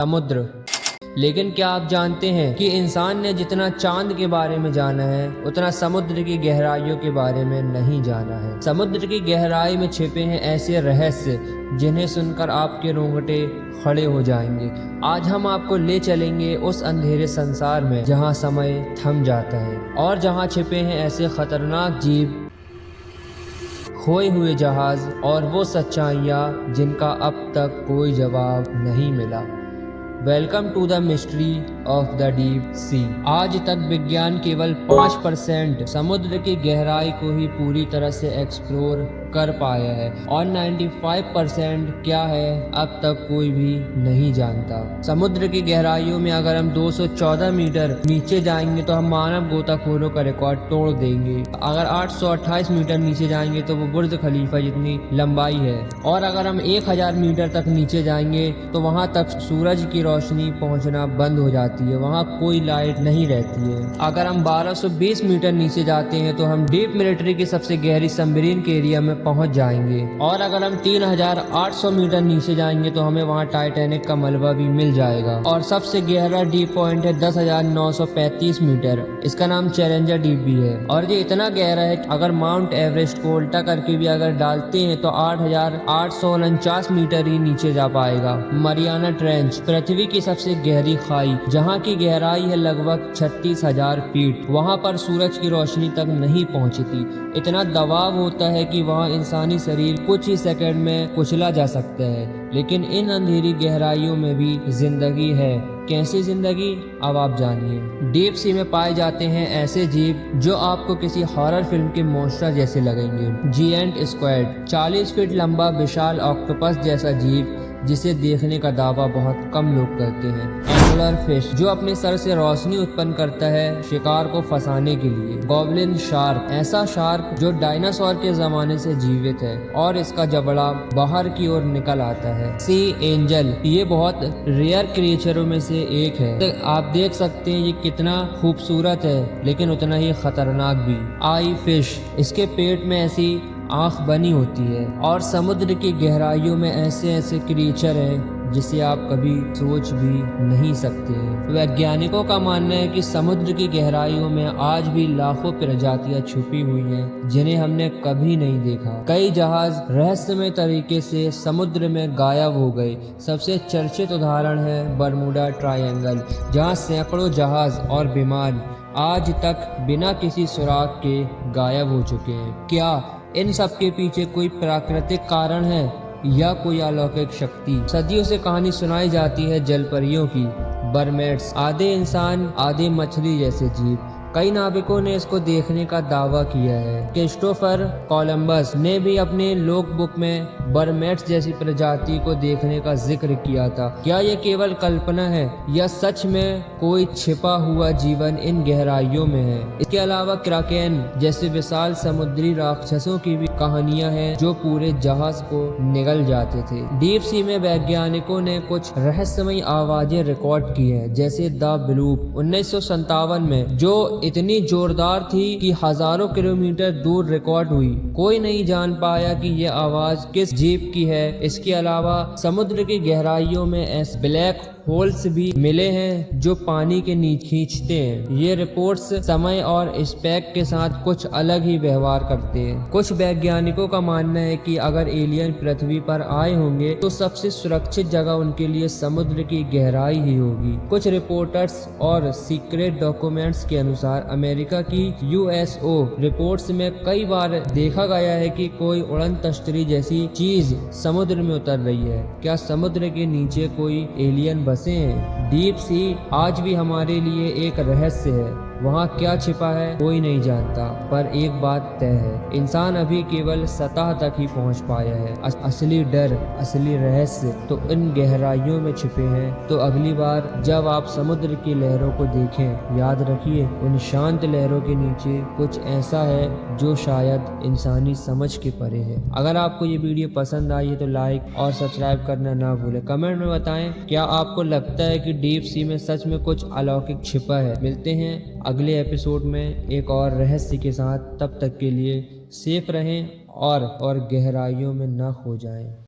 समुद्र। लेकिन क्या आप जानते हैं कि इंसान ने जितना चांद के बारे में जाना है उतना समुद्र की गहराइयों के बारे में नहीं जाना है। समुद्र की गहराई में छिपे हैं ऐसे रहस्य जिन्हें सुनकर आपके रोंगटे खड़े हो जाएंगे। आज हम आपको ले चलेंगे उस अंधेरे संसार में जहां समय थम जाता है और जहां छिपे हैं ऐसे खतरनाक जीव, खोए हुए जहाज और वो सच्चाइयाँ जिनका अब तक कोई जवाब नहीं मिला। Welcome to the mystery of the deep sea. आज तक विज्ञान केवल 5% समुद्र की गहराई को ही पूरी तरह से एक्सप्लोर कर पाया है और 95% क्या है अब तक कोई भी नहीं जानता। समुद्र की गहराइयों में अगर हम 214 मीटर नीचे जाएंगे तो हम मानव गोताखोरों का रिकॉर्ड तोड़ देंगे। अगर 828 मीटर नीचे जाएंगे तो वो बुर्ज खलीफा जितनी लंबाई है, और अगर हम 1000 मीटर तक नीचे जाएंगे तो वहाँ तक सूरज की रोशनी पहुँचना बंद हो जाती है, वहाँ कोई लाइट नहीं रहती है। अगर हम 1220 मीटर नीचे जाते हैं तो हम डीप मिलिट्री की सबसे गहरी सबमरीन के एरिया में पहुंच जाएंगे, और अगर हम 3800 मीटर नीचे जाएंगे तो हमें वहां टाइटैनिक का मलबा भी मिल जाएगा। और सबसे गहरा डीप पॉइंट है 10,935 मीटर, इसका नाम चैलेंजर डीप भी है। और ये इतना गहरा है कि अगर माउंट एवरेस्ट को उल्टा करके भी अगर डालते हैं तो 8,849 मीटर ही नीचे जा पाएगा। मरियाना ट्रेंच, पृथ्वी की सबसे गहरी खाई जहाँ की गहराई है लगभग 36,000 फीट, वहाँ पर सूरज की रोशनी तक नहीं पहुँचती। इतना दबाव होता है कि वहाँ इंसानी शरीर कुछ ही सेकंड में कुचला जा सकता है। लेकिन इन अंधेरी गहराइयों में भी जिंदगी है। कैसी जिंदगी, अब आप जानिए। डीप सी में पाए जाते हैं ऐसे जीव जो आपको किसी हॉरर फिल्म के मॉन्स्टर जैसे लगेंगे। जिएंट स्क्वाड, 40 फीट लंबा विशाल ऑक्टोपस जैसा जीव जिसे देखने का दावा बहुत कम लोग करते हैं। एंगुलर फिश, जो अपने सर से रोशनी उत्पन्न करता है शिकार को फंसाने के लिए। गॉब्लिन शार्क, ऐसा शार्क जो डायनासोर के जमाने से जीवित है और इसका जबड़ा बाहर की ओर निकल आता है। सी एंजल, ये बहुत रेयर क्रिएचरों में से एक है। तो आप देख सकते हैं ये कितना खूबसूरत है लेकिन उतना ही खतरनाक भी। आई फिश, इसके पेट में ऐसी आंख बनी होती है। और समुद्र की गहराइयों में ऐसे ऐसे क्रिएचर हैं जिसे आप कभी सोच भी नहीं सकते हैं। वैज्ञानिकों का मानना है कि समुद्र की गहराइयों में आज भी लाखों प्रजातियां छुपी हुई हैं जिन्हें हमने कभी नहीं देखा। कई जहाज रहस्यमय तरीके से समुद्र में गायब हो गए। सबसे चर्चित उदाहरण है बरमूडा ट्रायंगल, जहां सैकड़ों जहाज और विमान आज तक बिना किसी सुराग के गायब हो चुके हैं। क्या इन सब के पीछे कोई प्राकृतिक कारण है या कोई अलौकिक शक्ति? सदियों से कहानी सुनाई जाती है जलपरियों की। बरमेड्स, आधे इंसान आधे मछली जैसे जीव। कई नाविकों ने इसको देखने का दावा किया है। क्रिस्टोफर कोलंबस ने भी अपने लॉग बुक में बरमेड्स जैसी प्रजाति को देखने का जिक्र किया था। क्या ये केवल कल्पना है या सच में कोई छिपा हुआ जीवन इन गहराइयों में है? इसके अलावा क्राकेन जैसे विशाल समुद्री राक्षसों की भी कहानियां हैं जो पूरे जहाज को निगल जाते थे। डीप सी में वैज्ञानिकों ने कुछ रहस्यमय आवाजें रिकॉर्ड की हैं, जैसे द ब्लूप 1957 में, जो इतनी जोरदार थी कि हजारों किलोमीटर दूर रिकॉर्ड हुई। कोई नहीं जान पाया कि यह आवाज किस जीव की है। इसके अलावा समुद्र की गहराइयों में ऐसे ब्लैक होल्स भी मिले हैं जो पानी के नीचे खींचते हैं। ये रिपोर्ट्स समय और स्पेक के साथ कुछ अलग ही व्यवहार करते हैं। कुछ वैज्ञानिकों का मानना है कि अगर एलियन पृथ्वी पर आए होंगे तो सबसे सुरक्षित जगह उनके लिए समुद्र की गहराई ही होगी। कुछ रिपोर्टर्स और सीक्रेट डॉक्यूमेंट्स के अनुसार अमेरिका की USO रिपोर्ट्स में कई बार देखा गया है कि कोई उड़न तश्तरी जैसी चीज समुद्र में उतर रही है। क्या समुद्र के नीचे कोई एलियन बसे हैं? डीप सी आज भी हमारे लिए एक रहस्य है। वहाँ क्या छिपा है कोई नहीं जानता, पर एक बात तय है, इंसान अभी केवल सतह तक ही पहुँच पाया है। असली डर, असली रहस्य तो इन गहराइयों में छिपे हैं। तो अगली बार जब आप समुद्र की लहरों को देखें, याद रखिए उन शांत लहरों के नीचे कुछ ऐसा है जो शायद इंसानी समझ के परे है। अगर आपको ये वीडियो पसंद आई है तो लाइक और सब्सक्राइब करना ना भूलें। कमेंट में बताएं क्या आपको लगता है कि डीप सी में सच में कुछ अलौकिक छिपा है। मिलते हैं अगले एपिसोड में एक और रहस्य के साथ। तब तक के लिए सेफ रहें और गहराइयों में न खो जाएं।